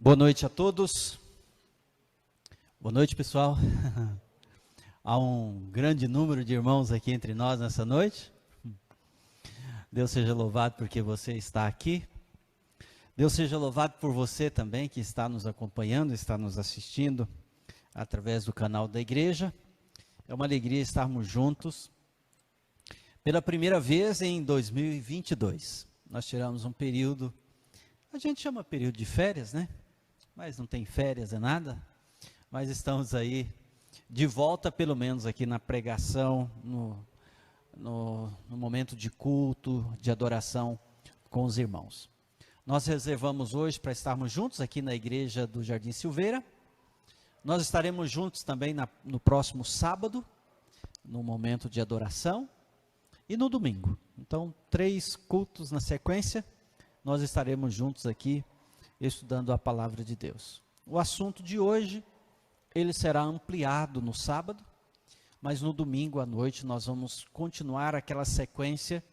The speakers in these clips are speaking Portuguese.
Boa noite a todos. Boa noite, pessoal. Há um grande número de irmãos aqui entre nós nessa noite. Deus seja louvado porque você está aqui. Deus seja louvado por você também que está nos acompanhando, está nos assistindo através do canal da igreja. É uma alegria estarmos juntos. Pela primeira vez em 2022, nós tiramos um período, a gente chama período de férias, né? Mas não tem férias, é nada. Mas estamos aí de volta, pelo menos aqui na pregação, no momento de culto, de adoração com os irmãos. Nós reservamos hoje para estarmos juntos aqui na igreja do Jardim Silveira. Nós estaremos juntos também no próximo sábado, no momento de adoração, e no domingo. Então, 3 cultos na sequência, nós estaremos juntos aqui, estudando a palavra de Deus. O assunto de hoje, ele será ampliado no sábado, mas no domingo à noite nós vamos continuar aquela sequência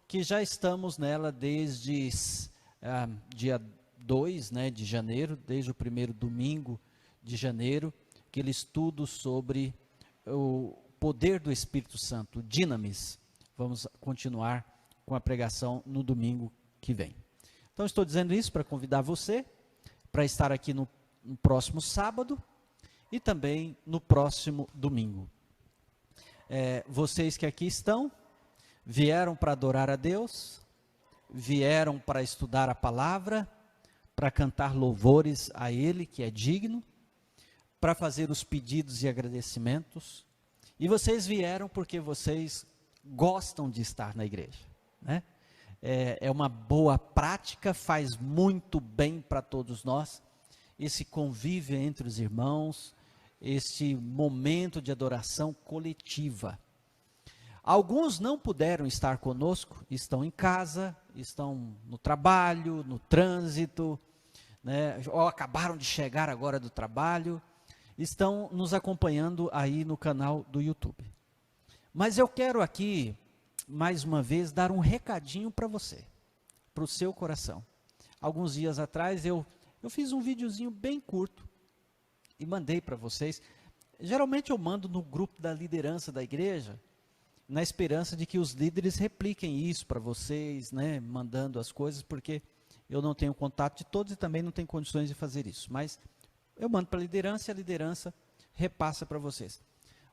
que já estamos nela desde dia 2, né, de janeiro, desde o primeiro domingo de janeiro, aquele estudo sobre o poder do Espírito Santo, o Dinamis. Vamos continuar com a pregação no domingo que vem. Então, estou dizendo isso para convidar você para estar aqui no próximo sábado e também no próximo domingo. Vocês que aqui estão, vieram para adorar a Deus, vieram para estudar a palavra, para cantar louvores a Ele, que é digno, para fazer os pedidos e agradecimentos, e vocês vieram porque vocês gostam de estar na igreja, né? É uma boa prática, faz muito bem para todos nós, esse convívio entre os irmãos, esse momento de adoração coletiva. Alguns não puderam estar conosco, estão em casa, estão no trabalho, no trânsito, né, ou acabaram de chegar agora do trabalho, estão nos acompanhando aí no canal do YouTube. Mas eu quero aqui, mais uma vez, dar um recadinho para você, para o seu coração. Alguns dias atrás eu fiz um videozinho bem curto e mandei para vocês. Geralmente eu mando no grupo da liderança da igreja, na esperança de que os líderes repliquem isso para vocês, né, mandando as coisas, porque eu não tenho contato de todos e também não tenho condições de fazer isso. Mas eu mando para a liderança e a liderança repassa para vocês.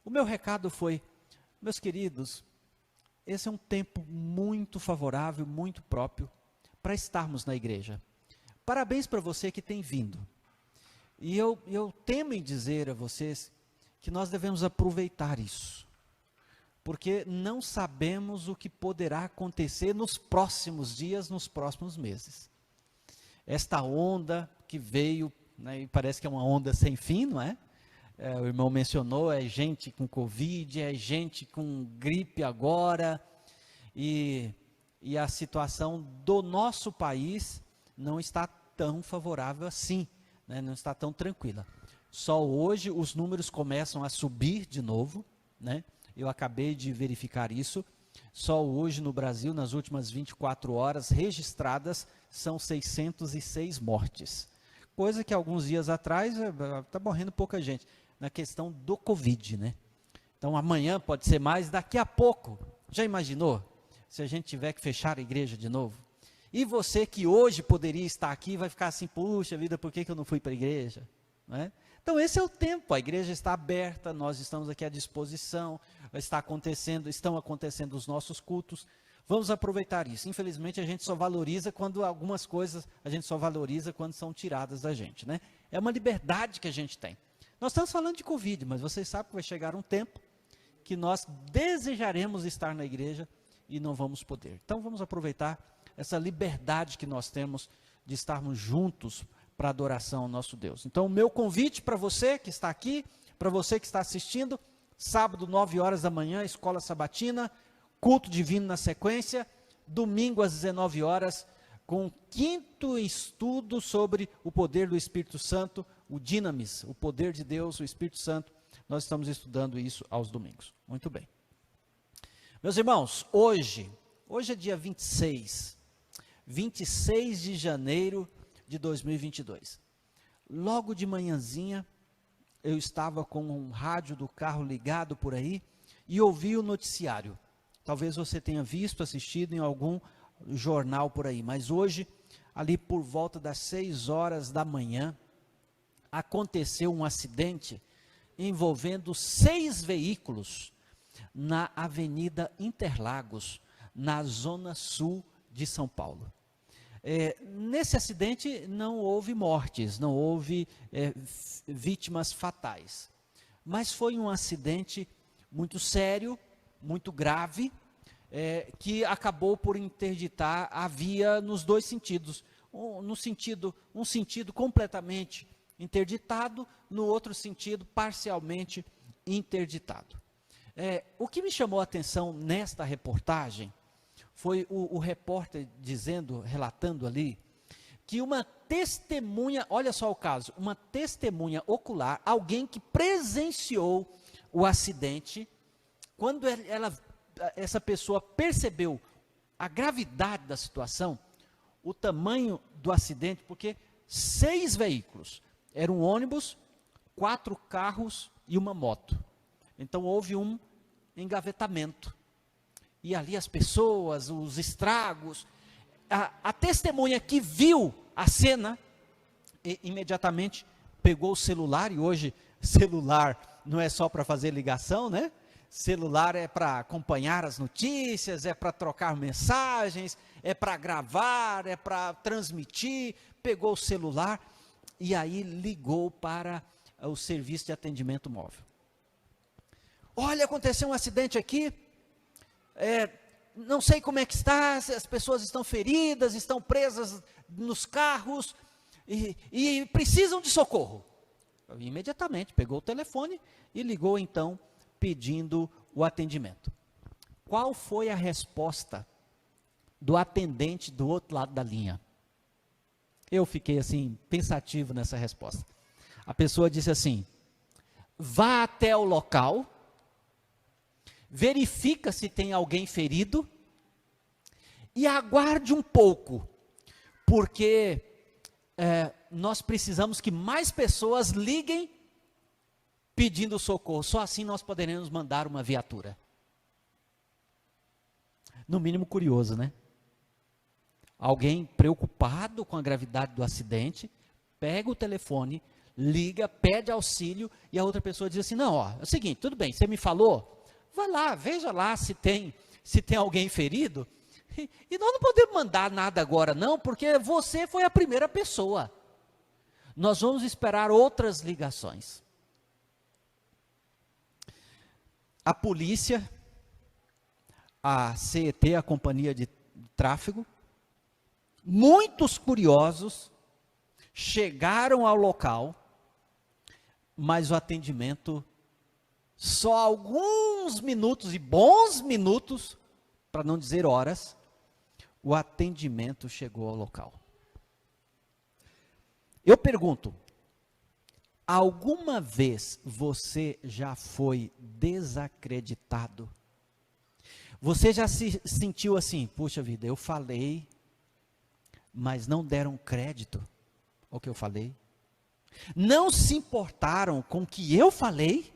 O meu recado foi: meus queridos, esse é um tempo muito favorável, muito próprio para estarmos na igreja. Parabéns para você que tem vindo. E eu temo em dizer a vocês que nós devemos aproveitar isso, porque não sabemos o que poderá acontecer nos próximos dias, nos próximos meses. Esta onda que veio, né, e parece que é uma onda sem fim, não é? O irmão mencionou, é gente com Covid, é gente com gripe agora, e a situação do nosso país não está tão favorável assim, né? Não está tão tranquila. Só hoje os números começam a subir de novo, né? Eu acabei de verificar isso. Só hoje no Brasil, nas últimas 24 horas registradas, são 606 mortes. Coisa que alguns dias atrás está morrendo pouca gente. Na questão do Covid, né? Então amanhã pode ser mais, daqui a pouco. Já imaginou? Se a gente tiver que fechar a igreja de novo? E você que hoje poderia estar aqui, vai ficar assim: puxa vida, por que eu não fui para a igreja? Não é? Então esse é o tempo, a igreja está aberta, nós estamos aqui à disposição, estão acontecendo os nossos cultos. Vamos aproveitar isso. Infelizmente a gente só valoriza quando algumas coisas, a gente só valoriza quando são tiradas da gente, né? É uma liberdade que a gente tem. Nós estamos falando de Covid, mas vocês sabem que vai chegar um tempo que nós desejaremos estar na igreja e não vamos poder. Então vamos aproveitar essa liberdade que nós temos de estarmos juntos para adoração ao nosso Deus. Então o meu convite para você que está aqui, para você que está assistindo, sábado 9 horas da manhã, escola sabatina, culto divino na sequência, domingo às 19 horas, com o 5º estudo sobre o poder do Espírito Santo, o Dinamis, o poder de Deus, o Espírito Santo. Nós estamos estudando isso aos domingos. Muito bem. Meus irmãos, hoje é dia 26 de janeiro de 2022. logo de manhãzinha, eu estava com um rádio do carro ligado por aí e ouvi o noticiário. Talvez você tenha visto, assistido em algum jornal por aí, mas hoje, ali por volta das 6 horas da manhã, aconteceu um acidente envolvendo 6 veículos na Avenida Interlagos, na zona sul de São Paulo. Nesse acidente não houve mortes, não houve vítimas fatais, mas foi um acidente muito sério, muito grave, que acabou por interditar a via nos dois sentidos, um sentido completamente interditado, no outro sentido parcialmente interditado. O que me chamou a atenção nesta reportagem foi o repórter relatando ali, que uma testemunha, olha só o caso, uma testemunha ocular, alguém que presenciou o acidente, quando essa pessoa percebeu a gravidade da situação, o tamanho do acidente, porque 6 veículos, era um ônibus, 4 carros e uma moto. Então houve um engavetamento. E ali as pessoas, os estragos, a testemunha que viu a cena, imediatamente pegou o celular, e hoje celular não é só para fazer ligação, né? Celular é para acompanhar as notícias, é para trocar mensagens, é para gravar, é para transmitir. Pegou o celular e aí ligou para o serviço de atendimento móvel. Olha, aconteceu um acidente aqui, não sei como é que está, as pessoas estão feridas, estão presas nos carros e precisam de socorro. Imediatamente pegou o telefone e ligou então pedindo o atendimento. Qual foi a resposta do atendente do outro lado da linha? Eu fiquei assim, pensativo nessa resposta. A pessoa disse assim: vá até o local, verifica se tem alguém ferido e aguarde um pouco, porque nós precisamos que mais pessoas liguem pedindo socorro. Só assim nós poderemos mandar uma viatura. No mínimo curioso, né? Alguém preocupado com a gravidade do acidente, pega o telefone, liga, pede auxílio, e a outra pessoa diz assim: não, é o seguinte, tudo bem, você me falou, vai lá, veja lá se tem alguém ferido, e nós não podemos mandar nada agora não, porque você foi a primeira pessoa. Nós vamos esperar outras ligações. A polícia, a CET, a Companhia de Tráfego, muitos curiosos chegaram ao local, mas o atendimento, só alguns minutos, e bons minutos, para não dizer horas, o atendimento chegou ao local. Eu pergunto, alguma vez você já foi desacreditado? Você já se sentiu assim: puxa vida, eu falei, mas não deram crédito ao que eu falei? Não se importaram com o que eu falei?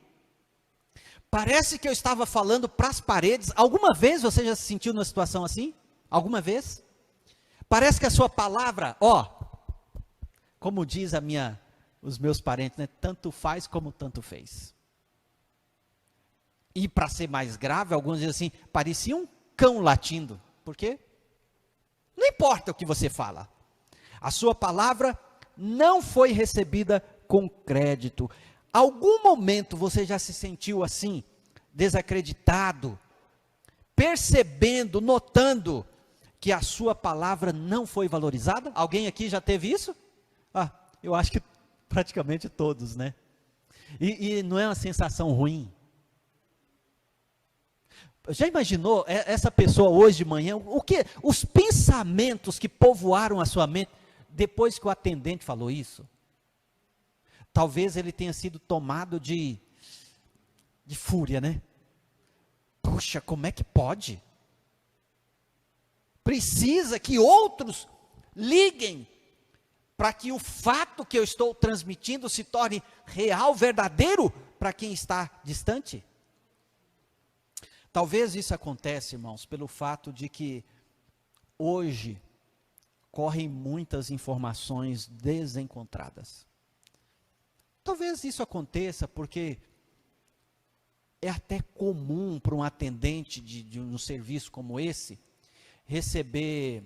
Parece que eu estava falando para as paredes. Alguma vez você já se sentiu numa situação assim? Alguma vez? Parece que a sua palavra, como diz os meus parentes, né, tanto faz como tanto fez. E para ser mais grave, alguns dizem assim, parecia um cão latindo. Por quê? Não importa o que você fala. A sua palavra não foi recebida com crédito. Algum momento você já se sentiu assim, desacreditado, percebendo, notando que a sua palavra não foi valorizada? Alguém aqui já teve isso? Eu acho que praticamente todos, né? E não é uma sensação ruim? Já imaginou essa pessoa hoje de manhã, os pensamentos que povoaram a sua mente depois que o atendente falou isso? Talvez ele tenha sido tomado de fúria, né? Puxa, como é que pode? Precisa que outros liguem para que o fato que eu estou transmitindo se torne real, verdadeiro, para quem está distante? Talvez isso aconteça, irmãos, pelo fato de que hoje correm muitas informações desencontradas. Talvez isso aconteça porque é até comum para um atendente de um serviço como esse receber,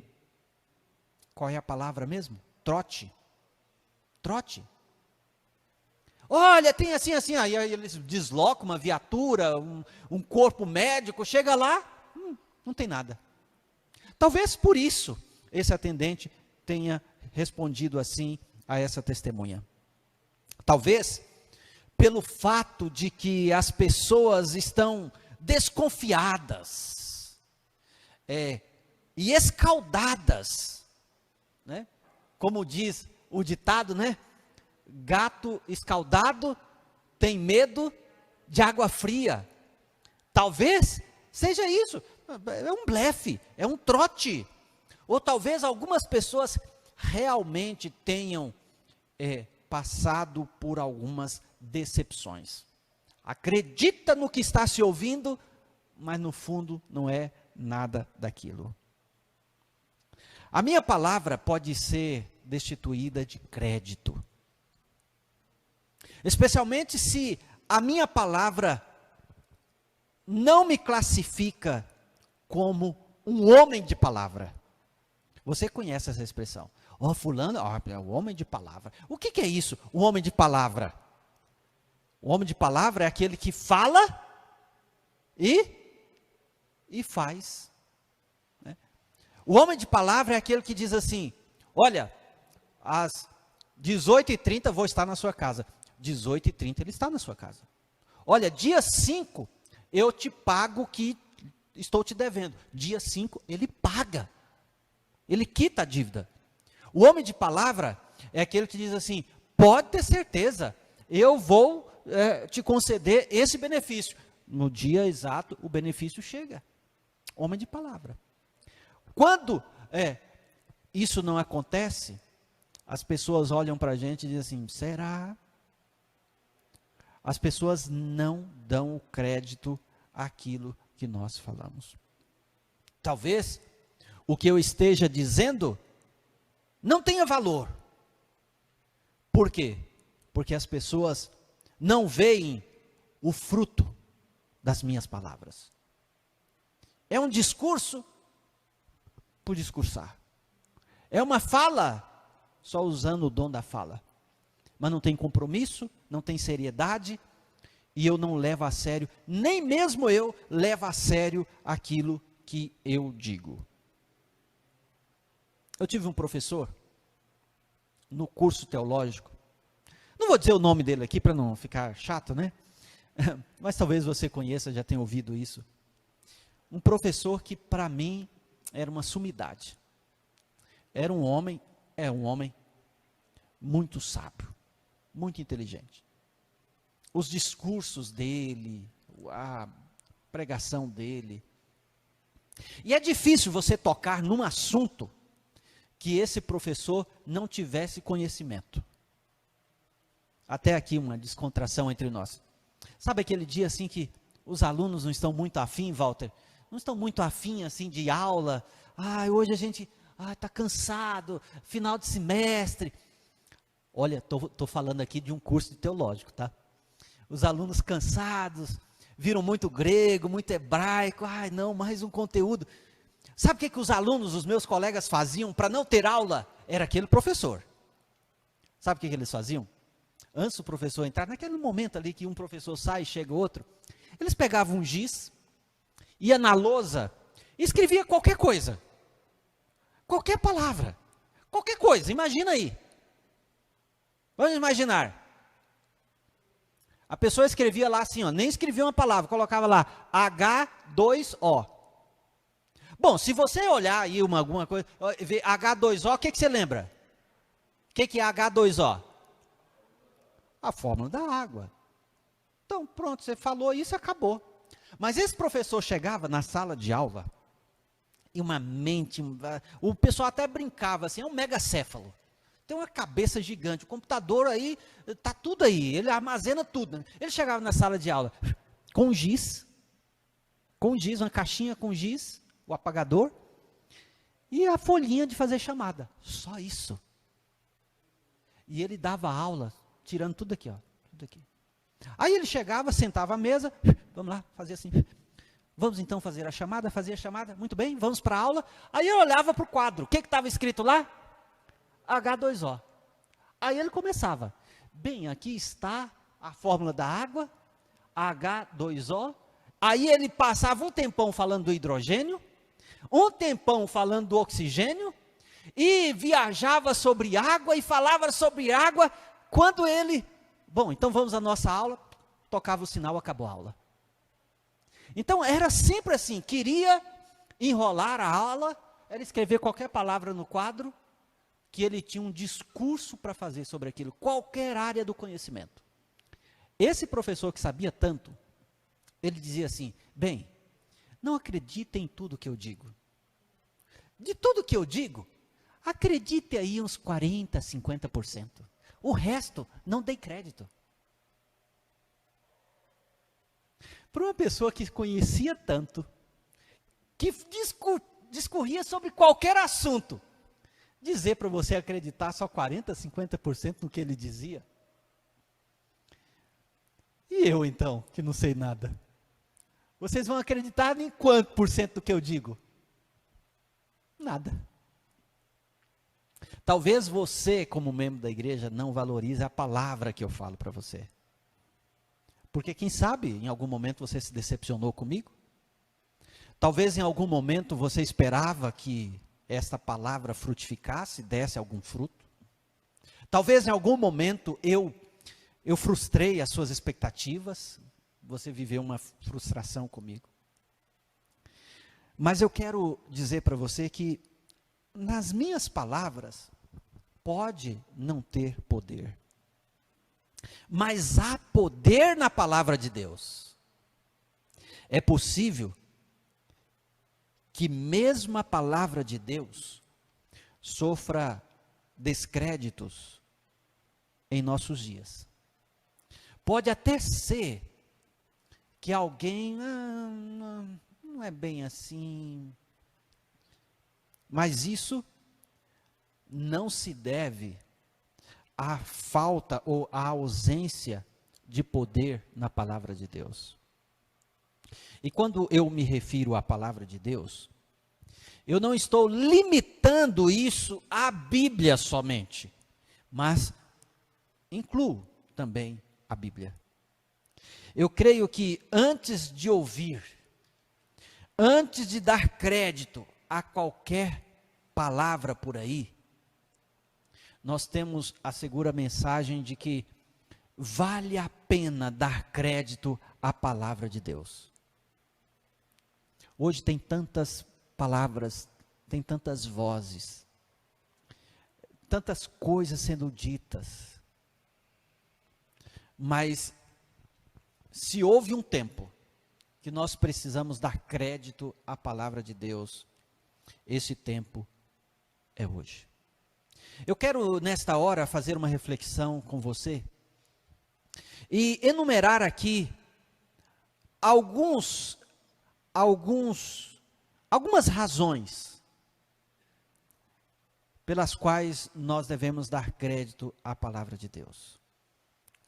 qual é a palavra mesmo? Trote. Olha, tem assim, aí eles deslocam uma viatura, um corpo médico, chega lá, não tem nada. Talvez por isso esse atendente tenha respondido assim a essa testemunha. Talvez pelo fato de que as pessoas estão desconfiadas e escaldadas, né? Como diz o ditado, né? Gato escaldado tem medo de água fria. Talvez seja isso, é um blefe, é um trote. Ou talvez algumas pessoas realmente tenham passado por algumas decepções. Acredita no que está se ouvindo, mas no fundo não é nada daquilo. A minha palavra pode ser destituída de crédito. Especialmente se a minha palavra não me classifica como um homem de palavra. Você conhece essa expressão? Fulano, é o homem de palavra. O que é isso, o homem de palavra? O homem de palavra é aquele que fala e faz. Né? O homem de palavra é aquele que diz assim, olha, às 18h30 vou estar na sua casa. 18h30 ele está na sua casa. Olha, dia 5 eu te pago o que estou te devendo. Dia 5 ele paga. Ele quita a dívida. O homem de palavra é aquele que diz assim, pode ter certeza, eu vou te conceder esse benefício. No dia exato, o benefício chega. Homem de palavra. Quando isso não acontece, as pessoas olham para a gente e dizem assim, será? As pessoas não dão o crédito àquilo que nós falamos. Talvez o que eu esteja dizendo não tenha valor. Por quê? Porque as pessoas não veem o fruto das minhas palavras. É um discurso por discursar. É uma fala só usando o dom da fala. Mas não tem compromisso, não tem seriedade, e eu não levo a sério, nem mesmo eu levo a sério aquilo que eu digo. Eu tive um professor, no curso teológico, não vou dizer o nome dele aqui para não ficar chato, né? Mas talvez você conheça, já tenha ouvido isso. Um professor que para mim era uma sumidade. Era um homem muito sábio, muito inteligente. Os discursos dele, a pregação dele. E é difícil você tocar num assunto que esse professor não tivesse conhecimento. Até aqui uma descontração entre nós. Sabe aquele dia assim que os alunos não estão muito afim, Walter? Não estão muito afim assim de aula. Hoje a gente está cansado, final de semestre. Olha, estou falando aqui de um curso de teológico, tá? Os alunos cansados, viram muito grego, muito hebraico. Não, mais um conteúdo. Sabe o que os alunos, os meus colegas faziam para não ter aula? Era aquele professor. Sabe o que eles faziam? Antes do professor entrar, naquele momento ali que um professor sai e chega outro, eles pegavam um giz, ia na lousa e escrevia qualquer coisa. Qualquer palavra. Qualquer coisa, imagina aí. Vamos imaginar. A pessoa escrevia lá assim, nem escrevia uma palavra, colocava lá H2O. Bom, se você olhar aí alguma coisa, ver H2O, o que você lembra? O que é H2O? A fórmula da água. Então, pronto, você falou isso, acabou. Mas esse professor chegava na sala de aula, e uma mente, o pessoal até brincava assim, é um megacéfalo. tem uma cabeça gigante, o computador aí, está tudo aí, ele armazena tudo. Ele chegava na sala de aula com giz, uma caixinha com giz, o apagador, e a folhinha de fazer chamada, só isso. E ele dava aula, tirando tudo aqui, ó, tudo aqui. Aí ele chegava, sentava à mesa, vamos lá, fazia assim, vamos então fazer a chamada, fazia a chamada, muito bem, vamos para a aula. Aí eu olhava para o quadro, o que estava escrito lá? H2O. Aí ele começava, bem, aqui está a fórmula da água, H2O. Aí ele passava um tempão falando do hidrogênio, um tempão falando do oxigênio, e viajava sobre água e falava sobre água. Quando ele, bom, então vamos à nossa aula, tocava o sinal, acabou a aula. Então era sempre assim, queria enrolar a aula, era escrever qualquer palavra no quadro, que ele tinha um discurso para fazer sobre aquilo, qualquer área do conhecimento. Esse professor que sabia tanto, ele dizia assim, bem, não acreditem em tudo que eu digo. De tudo que eu digo, acredite aí uns 40%, 50%. O resto, não dê crédito. Para uma pessoa que conhecia tanto, que discorria sobre qualquer assunto, dizer para você acreditar só 40%, 50% no que ele dizia. E eu então, que não sei nada? Vocês vão acreditar em quanto por cento do que eu digo? Nada. Talvez você, como membro da igreja, não valorize a palavra que eu falo para você. Porque quem sabe, em algum momento você se decepcionou comigo? Talvez em algum momento você esperava que esta palavra frutificasse, desse algum fruto. Talvez em algum momento eu frustrei as suas expectativas, você viveu uma frustração comigo. Mas eu quero dizer para você que nas minhas palavras pode não ter poder, mas há poder na palavra de Deus. É possível que mesmo a palavra de Deus sofra descréditos em nossos dias. Pode até ser que alguém, não é bem assim, mas isso não se deve à falta ou à ausência de poder na palavra de Deus. E quando eu me refiro à palavra de Deus, eu não estou limitando isso à Bíblia somente, mas incluo também a Bíblia. Eu creio que antes de ouvir, antes de dar crédito a qualquer palavra por aí, nós temos a segura mensagem de que vale a pena dar crédito à palavra de Deus. Hoje tem tantas palavras, tem tantas vozes, tantas coisas sendo ditas, mas se houve um tempo que nós precisamos dar crédito à palavra de Deus, esse tempo é hoje. Eu quero nesta hora fazer uma reflexão com você e enumerar aqui algumas razões pelas quais nós devemos dar crédito à palavra de Deus.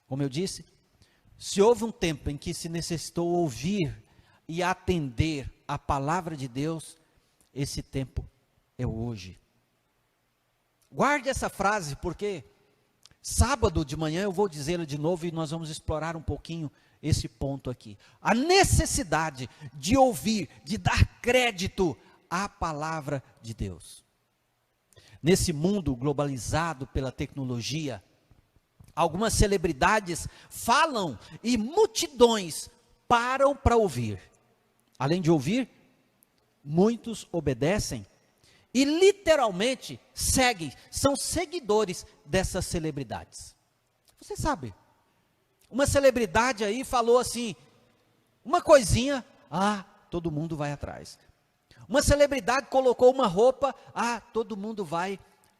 Como eu disse, se houve um tempo em que se necessitou ouvir e atender a palavra de Deus, esse tempo é hoje. Guarde essa frase, porque sábado de manhã eu vou dizê-la de novo e nós vamos explorar um pouquinho esse ponto aqui. A necessidade de ouvir, de dar crédito à palavra de Deus. Nesse mundo globalizado pela tecnologia, algumas celebridades falam e multidões param para ouvir. Além de ouvir, muitos obedecem e literalmente seguem, são seguidores dessas celebridades. Você sabe, uma celebridade aí falou assim, uma coisinha, todo mundo vai atrás. Uma celebridade colocou uma roupa, todo mundo vai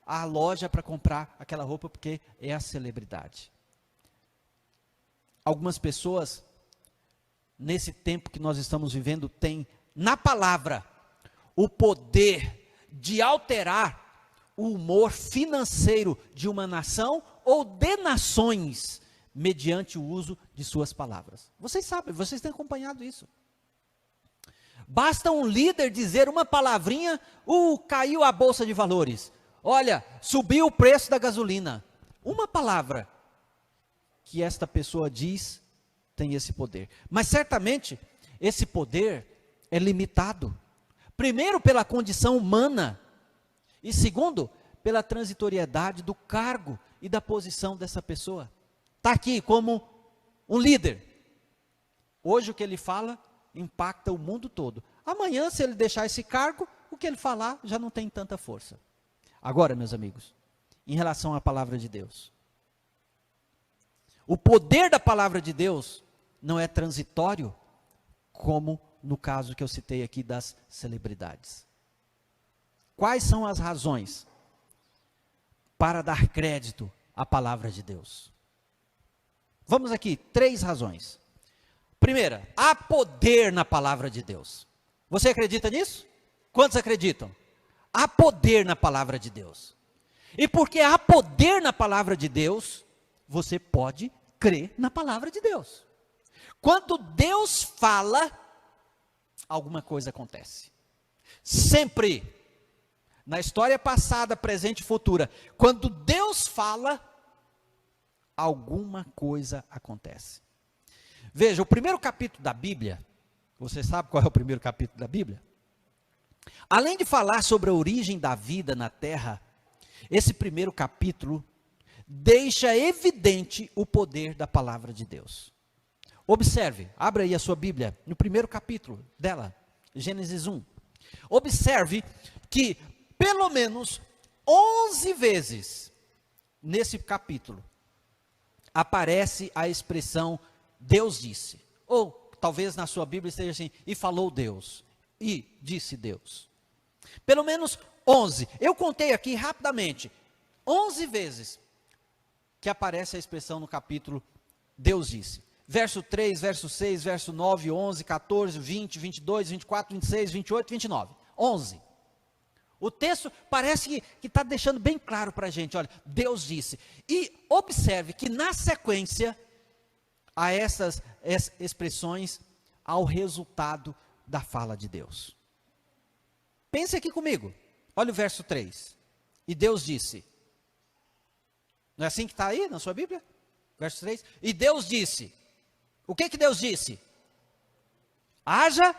à loja para comprar aquela roupa porque é a celebridade. Algumas pessoas, nesse tempo que nós estamos vivendo, têm na palavra o poder de alterar o humor financeiro de uma nação ou de nações mediante o uso de suas palavras. Vocês sabem, vocês têm acompanhado isso. Basta um líder dizer uma palavrinha, caiu a bolsa de valores. Olha, subiu o preço da gasolina. Uma palavra que esta pessoa diz tem esse poder. Mas certamente esse poder é limitado. Primeiro pela condição humana e segundo pela transitoriedade do cargo e da posição dessa pessoa. Está aqui como um líder. Hoje o que ele fala impacta o mundo todo. Amanhã, se ele deixar esse cargo, o que ele falar já não tem tanta força. Agora, meus amigos, em relação à palavra de Deus. O poder da palavra de Deus não é transitório, como no caso que eu citei aqui das celebridades. Quais são as razões para dar crédito à palavra de Deus? Vamos aqui, 3 razões. Primeira, há poder na palavra de Deus. Você acredita nisso? Quantos acreditam? Há poder na palavra de Deus. E porque há poder na palavra de Deus, você pode crer na palavra de Deus. Quando Deus fala, alguma coisa acontece. Sempre, na história passada, presente e futura, quando Deus fala, alguma coisa acontece. Veja, o primeiro capítulo da Bíblia, você sabe qual é o primeiro capítulo da Bíblia? Além de falar sobre a origem da vida na terra, esse primeiro capítulo deixa evidente o poder da palavra de Deus. Observe, abra aí a sua Bíblia, no primeiro capítulo dela, Gênesis 1. Observe que pelo menos 11 vezes nesse capítulo aparece a expressão Deus disse. Ou talvez na sua Bíblia esteja assim, e falou Deus, e disse Deus. Pelo menos 11. Eu contei aqui rapidamente, 11 vezes que aparece a expressão no capítulo Deus disse. Verso 3, verso 6, verso 9, 11, 14, 20, 22, 24, 26, 28, 29. 11. O texto parece que está deixando bem claro para a gente, olha, Deus disse. E observe que na sequência, a essas expressões, ao resultado da fala de Deus. Pense aqui comigo, olha o verso 3. E Deus disse. Não é assim que está aí na sua Bíblia? Verso 3. E Deus disse. O que Deus disse? Haja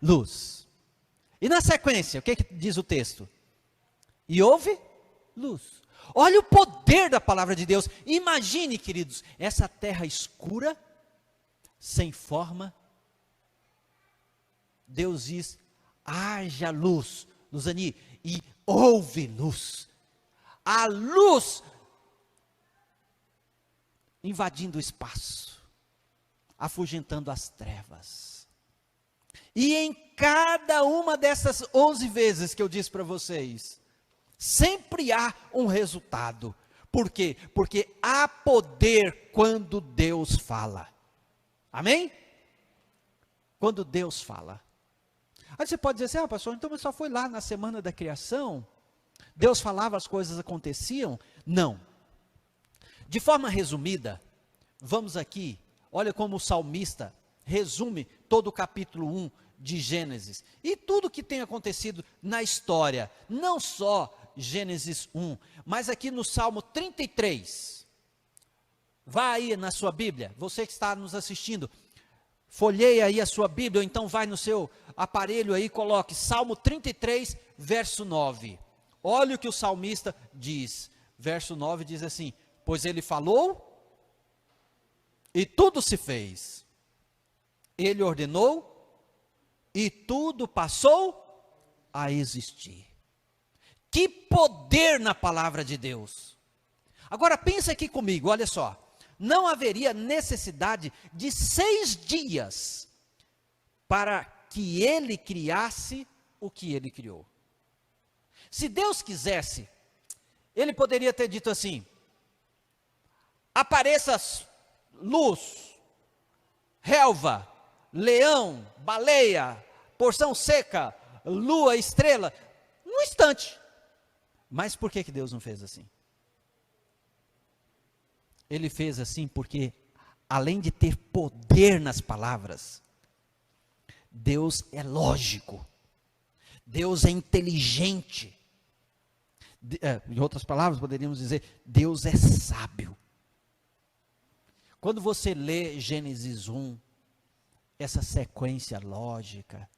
luz. E na sequência, o que diz o texto? E houve luz. Olha o poder da palavra de Deus. Imagine, queridos, essa terra escura, sem forma. Deus diz, haja luz, Luzani, e houve luz. A luz invadindo o espaço, afugentando as trevas. E em cada uma dessas 11 vezes que eu disse para vocês, sempre há um resultado. Por quê? Porque há poder quando Deus fala. Amém? Quando Deus fala. Aí você pode dizer assim, pastor, então só foi lá na semana da criação? Deus falava, as coisas aconteciam? Não. De forma resumida, vamos aqui, olha como o salmista resume todo o capítulo 1 de Gênesis. E tudo que tem acontecido na história, não só Gênesis 1, mas aqui no Salmo 33. Vá aí na sua Bíblia, você que está nos assistindo, folheie aí a sua Bíblia, ou então vai no seu aparelho aí, coloque Salmo 33, verso 9. Olha o que o salmista diz. Verso 9 diz assim, pois ele falou, e tudo se fez. Ele ordenou, e tudo passou a existir. Que poder na palavra de Deus. Agora pensa aqui comigo, olha só. Não haveria necessidade de 6 dias para que ele criasse o que ele criou. Se Deus quisesse, Ele poderia ter dito assim: apareça luz, relva, leão, baleia, porção seca, lua, estrela, num instante. Mas por que Deus não fez assim? Ele fez assim porque, além de ter poder nas palavras, Deus é lógico, Deus é inteligente. Em outras palavras, poderíamos dizer, Deus é sábio. Quando você lê Gênesis 1, essa sequência lógica,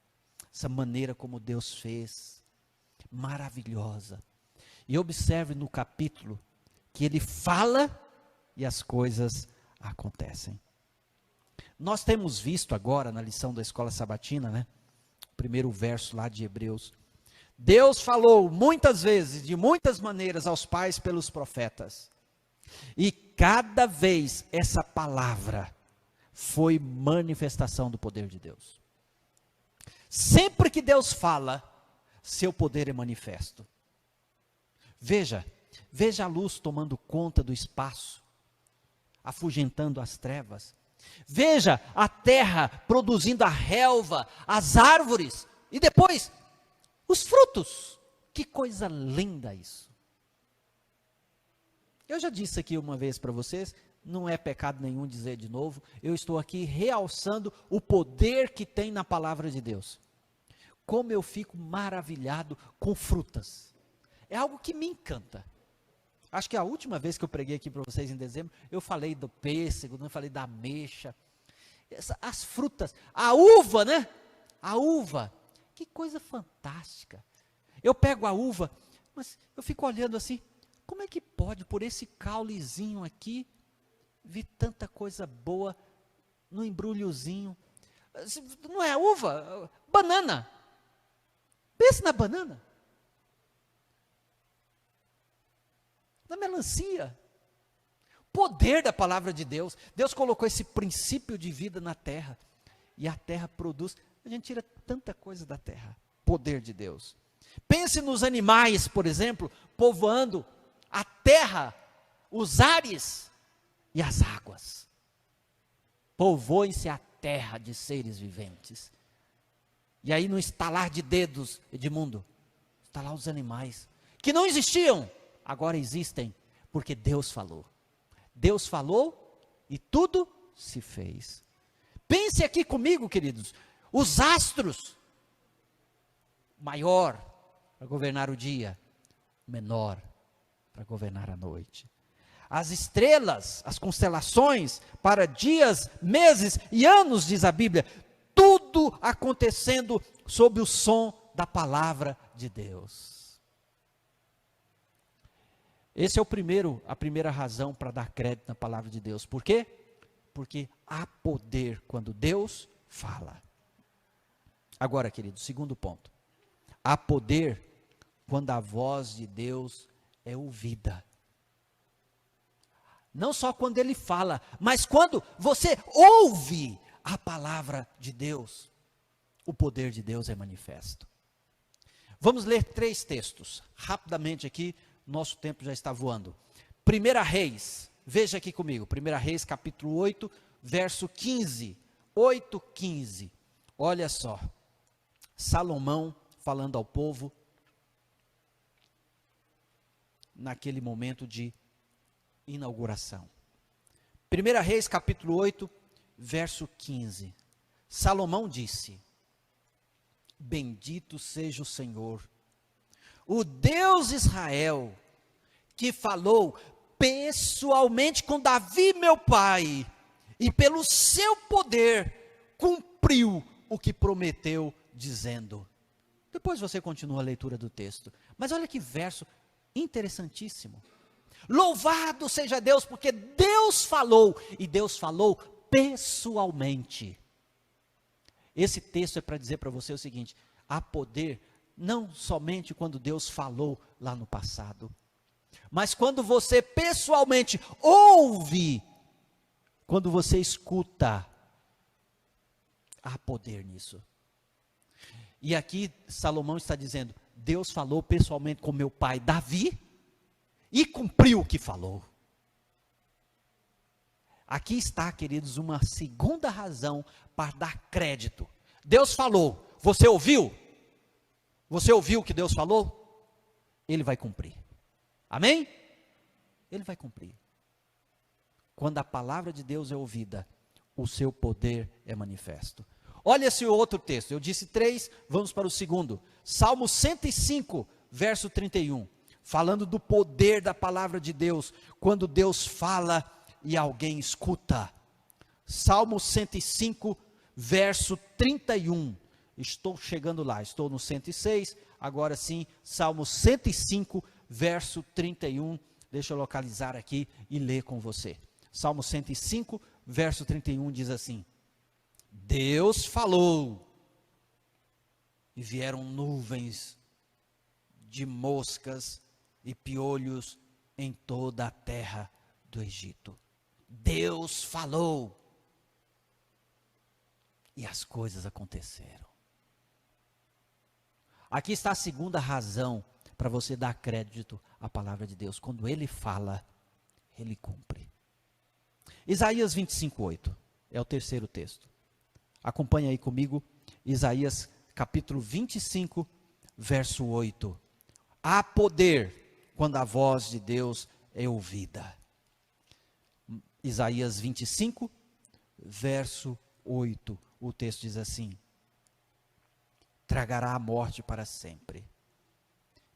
essa maneira como Deus fez, maravilhosa. E observe no capítulo que ele fala e as coisas acontecem. Nós temos visto agora na lição da escola sabatina, né? O primeiro verso lá de Hebreus. Deus falou muitas vezes, de muitas maneiras aos pais pelos profetas. E cada vez essa palavra foi manifestação do poder de Deus. Sempre que Deus fala, seu poder é manifesto. Veja a luz tomando conta do espaço, afugentando as trevas. Veja a terra produzindo a relva, as árvores, e depois os frutos. Que coisa linda isso. Eu já disse aqui uma vez para vocês, não é pecado nenhum dizer de novo, eu estou aqui realçando o poder que tem na palavra de Deus. Como eu fico maravilhado com frutas. É algo que me encanta. Acho que a última vez que eu preguei aqui para vocês em dezembro, eu falei do pêssego, não falei da ameixa. As frutas, a uva, né? A uva, que coisa fantástica. Eu pego a uva, mas eu fico olhando assim, como é que pode, por esse caulezinho aqui, vir tanta coisa boa no embrulhozinho? Não é uva, banana. Pense na banana. Na melancia. Poder da palavra de Deus. Deus colocou esse princípio de vida na terra. E a terra produz. A gente tira tanta coisa da terra. Poder de Deus. Pense nos animais, por exemplo, povoando a terra, os ares e as águas. Povoem-se a terra de seres viventes. E aí no estalar de dedos, Edmundo, está lá os animais, que não existiam, agora existem, porque Deus falou. Deus falou e tudo se fez. Pense aqui comigo, queridos, os astros, maior para governar o dia, menor para governar a noite. As estrelas, as constelações, para dias, meses e anos, diz a Bíblia, tudo acontecendo sob o som da palavra de Deus. Esse é a primeira razão para dar crédito na palavra de Deus. Por quê? Porque há poder quando Deus fala. Agora, querido, segundo ponto. Há poder quando a voz de Deus é ouvida. Não só quando ele fala, mas quando você ouve a palavra de Deus, o poder de Deus é manifesto. Vamos ler 3 textos, rapidamente aqui, nosso tempo já está voando. 1 Reis, veja aqui comigo, 1 Reis capítulo 8, verso 15, 8:15, olha só, Salomão falando ao povo, naquele momento de inauguração. 1 Reis capítulo 8, verso 15, Salomão disse: bendito seja o Senhor, o Deus de Israel, que falou pessoalmente com Davi meu pai, e pelo seu poder cumpriu o que prometeu, dizendo. Depois você continua a leitura do texto, mas olha que verso interessantíssimo. Louvado seja Deus, porque Deus falou, e Deus falou pessoalmente. Esse texto é para dizer para você o seguinte: há poder não somente quando Deus falou lá no passado, mas quando você pessoalmente ouve, quando você escuta, há poder nisso. E aqui Salomão está dizendo: Deus falou pessoalmente com meu pai Davi, e cumpriu o que falou. Aqui está, queridos, uma segunda razão para dar crédito. Deus falou, você ouviu? Você ouviu o que Deus falou? Ele vai cumprir. Amém? Ele vai cumprir. Quando a palavra de Deus é ouvida, o seu poder é manifesto. Olha esse outro texto, eu disse 3, vamos para o segundo. Salmo 105, verso 31. Falando do poder da palavra de Deus, quando Deus fala e alguém escuta. Salmo 105, verso 31. Estou chegando lá, estou no 106, agora sim, Salmo 105, verso 31. Deixa eu localizar aqui e ler com você. Salmo 105, verso 31 diz assim: Deus falou, e vieram nuvens de moscas e piolhos em toda a terra do Egito. Deus falou, e as coisas aconteceram. Aqui está a segunda razão para você dar crédito à palavra de Deus. Quando Ele fala, Ele cumpre. Isaías 25, 8, é o terceiro texto. Acompanhe aí comigo, Isaías capítulo 25, verso 8. Há poder quando a voz de Deus é ouvida. Isaías 25, verso 8, o texto diz assim: tragará a morte para sempre.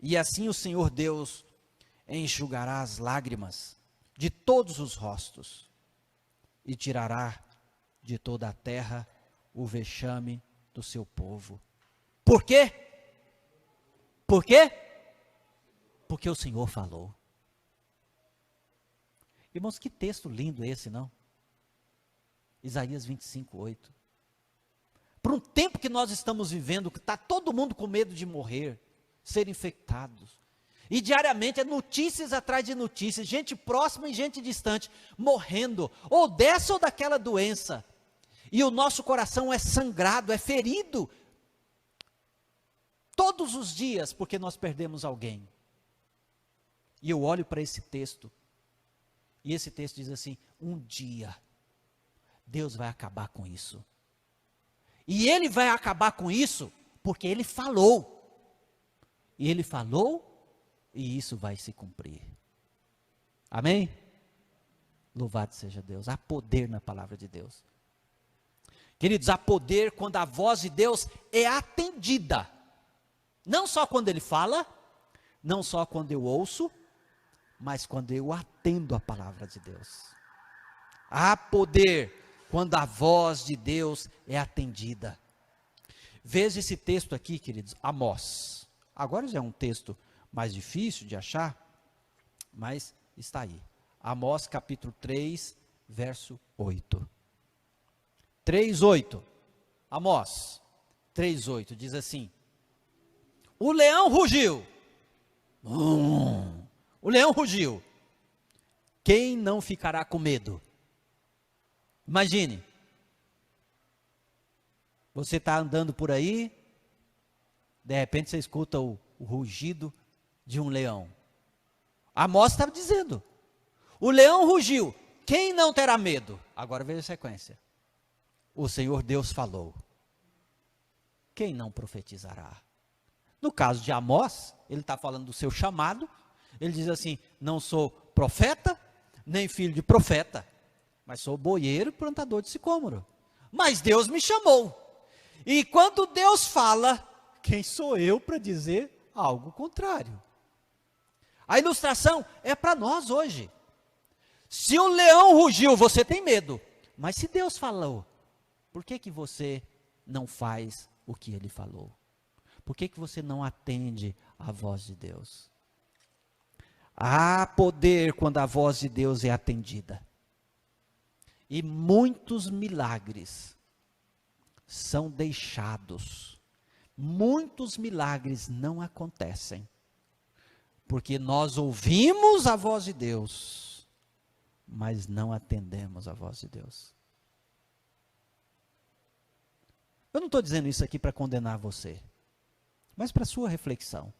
E assim o Senhor Deus enxugará as lágrimas de todos os rostos e tirará de toda a terra o vexame do seu povo. Por quê? Por quê? Porque o Senhor falou. Irmãos, que texto lindo esse, não? Isaías 25, 8. Por um tempo que nós estamos vivendo, que está todo mundo com medo de morrer, ser infectados. E diariamente é notícias atrás de notícias, gente próxima e gente distante, morrendo, ou dessa ou daquela doença. E o nosso coração é sangrado, é ferido, todos os dias, porque nós perdemos alguém. E eu olho para esse texto, e esse texto diz assim: um dia, Deus vai acabar com isso. E Ele vai acabar com isso, porque Ele falou. E Ele falou, e isso vai se cumprir. Amém? Louvado seja Deus. Há poder na palavra de Deus. Queridos, há poder quando a voz de Deus é atendida. Não só quando Ele fala, não só quando eu ouço, mas quando eu atendo a palavra de Deus. Há poder quando a voz de Deus é atendida. Veja esse texto aqui, queridos, Amós. Agora já é um texto mais difícil de achar, mas está aí. Amós capítulo 3, verso 8. 3:8. Amós 3:8 diz assim: o leão rugiu. O leão rugiu. Quem não ficará com medo? Imagine. Você está andando por aí, de repente você escuta o rugido de um leão. Amós estava dizendo: o leão rugiu. Quem não terá medo? Agora veja a sequência. O Senhor Deus falou. Quem não profetizará? No caso de Amós, ele está falando do seu chamado. Ele diz assim: não sou profeta, nem filho de profeta, mas sou boieiro e plantador de sicômoro. Mas Deus me chamou. E quando Deus fala, quem sou eu para dizer algo contrário? A ilustração é para nós hoje. Se o leão rugiu, você tem medo. Mas se Deus falou, por que você não faz o que Ele falou? Por que você não atende à voz de Deus? Há poder quando a voz de Deus é atendida. E muitos milagres são deixados. Muitos milagres não acontecem. Porque nós ouvimos a voz de Deus, mas não atendemos a voz de Deus. Eu não estou dizendo isso aqui para condenar você, mas para sua reflexão.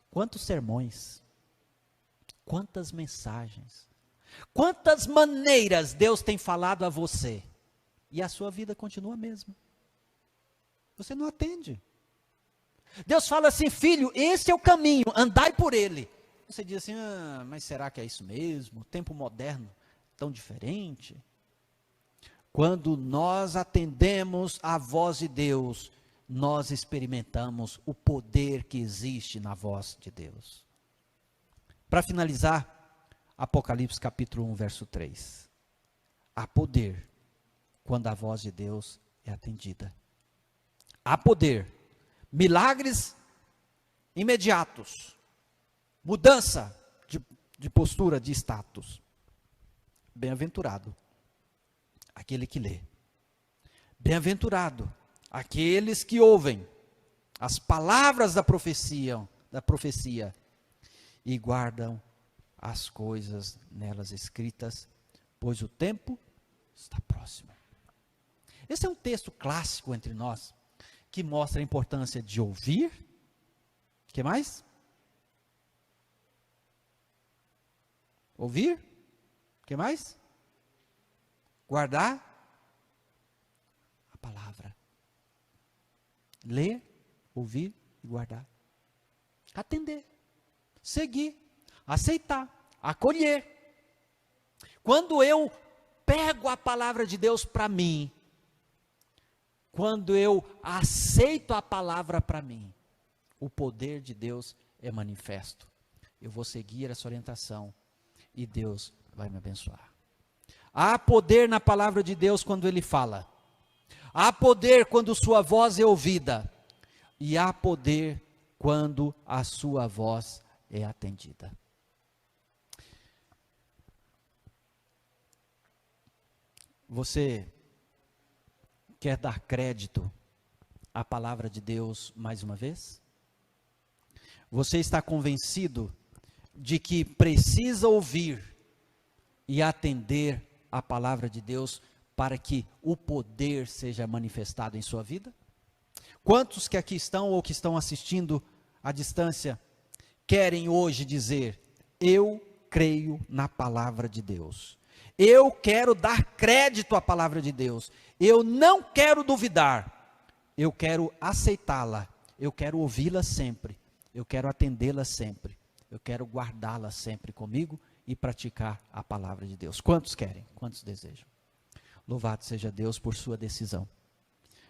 Quantos sermões, Quantas mensagens, quantas maneiras Deus tem falado a você, e a sua vida continua a mesma. Você não atende. Deus fala assim: filho, esse é o caminho, andai por ele. Você diz assim: mas será que é isso mesmo? O tempo moderno tão diferente. Quando nós atendemos à voz de Deus, nós experimentamos o poder que existe na voz de Deus. Para finalizar, Apocalipse capítulo 1, verso 3. Há poder quando a voz de Deus é atendida. Há poder, milagres imediatos, mudança de postura, de status. Bem-aventurado aquele que lê. Bem-aventurado aqueles que ouvem as palavras da profecia e guardam as coisas nelas escritas, pois o tempo está próximo. Esse é um texto clássico entre nós, que mostra a importância de ouvir. O que mais? Ouvir. O que mais? Guardar a palavra. Ler, ouvir e guardar. Atender. Seguir. Aceitar. Acolher. Quando eu pego a palavra de Deus para mim, quando eu aceito a palavra para mim, o poder de Deus é manifesto. Eu vou seguir essa orientação e Deus vai me abençoar. Há poder na palavra de Deus quando Ele fala. Há poder quando sua voz é ouvida. E há poder quando a sua voz é atendida. Você quer dar crédito à palavra de Deus mais uma vez? Você está convencido de que precisa ouvir e atender a palavra de Deus para que o poder seja manifestado em sua vida? Quantos que aqui estão ou que estão assistindo à distância querem hoje dizer: eu creio na palavra de Deus, eu quero dar crédito à palavra de Deus, eu não quero duvidar, eu quero aceitá-la, eu quero ouvi-la sempre, eu quero atendê-la sempre, eu quero guardá-la sempre comigo e praticar a palavra de Deus? Quantos querem? Quantos desejam? Louvado seja Deus por sua decisão.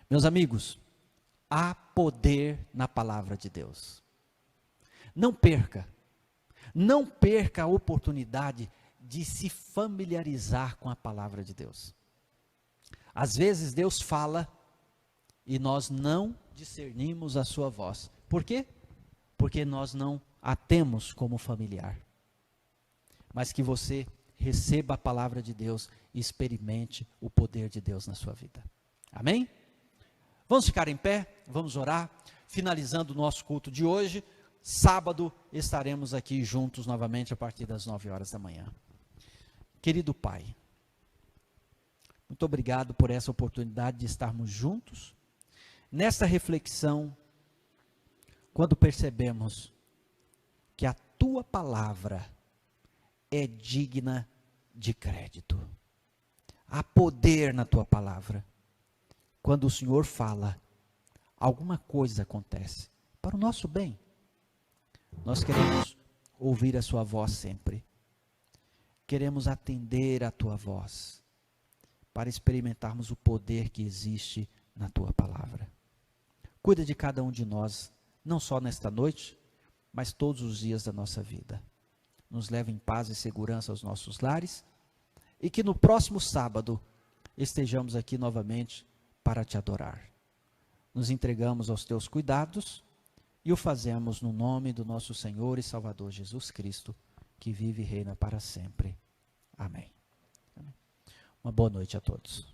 Meus amigos, há poder na palavra de Deus. Não perca a oportunidade de se familiarizar com a palavra de Deus. Às vezes Deus fala e nós não discernimos a sua voz. Por quê? Porque nós não a temos como familiar. Mas que você receba a palavra de Deus e experimente o poder de Deus na sua vida. Amém? Vamos ficar em pé, vamos orar, finalizando o nosso culto de hoje. Sábado estaremos aqui juntos novamente a partir das 9 horas da manhã. Querido Pai, muito obrigado por essa oportunidade de estarmos juntos, nesta reflexão, quando percebemos que a Tua palavra é digna de crédito. Há poder na Tua palavra. Quando o Senhor fala, alguma coisa acontece para o nosso bem. Nós queremos ouvir a Sua voz sempre. Queremos atender a Tua voz, para experimentarmos o poder que existe na Tua palavra. Cuida de cada um de nós, não só nesta noite, mas todos os dias da nossa vida. Nos leve em paz e segurança aos nossos lares, e que no próximo sábado estejamos aqui novamente para Te adorar. Nos entregamos aos Teus cuidados e o fazemos no nome do nosso Senhor e Salvador Jesus Cristo, que vive e reina para sempre. Amém. Uma boa noite a todos.